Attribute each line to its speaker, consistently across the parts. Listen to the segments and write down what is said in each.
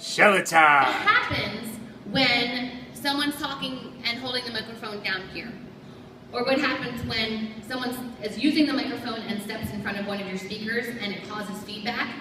Speaker 1: Shelly time!
Speaker 2: What happens when someone's talking and holding the microphone down here? Or what happens when someone is using the microphone and steps in front of one of your speakers and it causes feedback?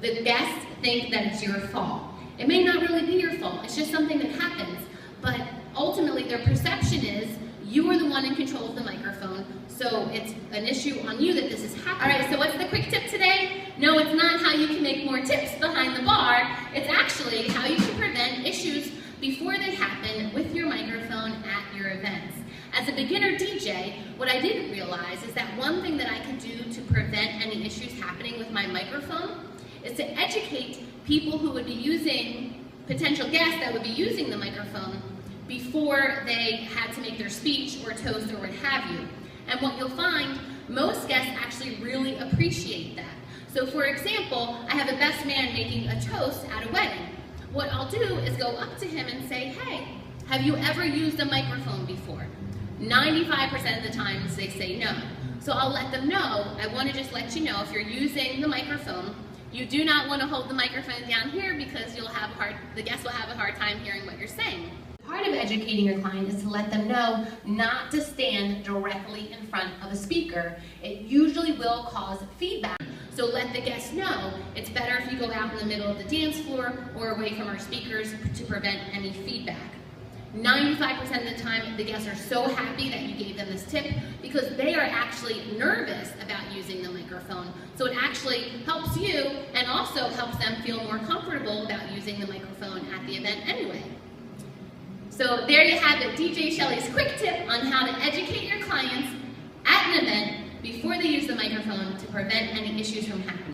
Speaker 2: The guests think that it's your fault. It may not really be your fault, it's just something that happens. But ultimately their perception is you are the one in control of the microphone, so it's an issue on you that this is happening. All right, so what's the quick tip today? No, it's not how you can make more tips behind the bar. It's actually how you can prevent issues before they happen with your microphone at your events. As a beginner DJ, what I didn't realize is that one thing that I can do to prevent any issues happening with my microphone is to educate people who would be using, potential guests that would be using the microphone before they had to make their speech or toast or what have you. And what you'll find, most guests actually really appreciate that. So for example, I have a best man making a toast at a wedding. What I'll do is go up to him and say, hey, have you ever used a microphone before? 95% of the times they say no. So I'll let them know, I want to just let you know, if you're using the microphone, you do not want to hold the microphone down here because the guests will have a hard time hearing what you're saying. Part of educating your client is to let them know not to stand directly in front of a speaker. It usually will cause feedback. So let the guests know it's better if you go out in the middle of the dance floor or away from our speakers to prevent any feedback. 95% of the time, the guests are so happy that you gave them this tip because they are actually nervous about using the microphone. So it actually helps you and also helps them feel more comfortable about using the microphone at the event anyway. So there you have it, DJ Shelly's quick tip on how to educate your clients at an event before they use the microphone to prevent any issues from happening.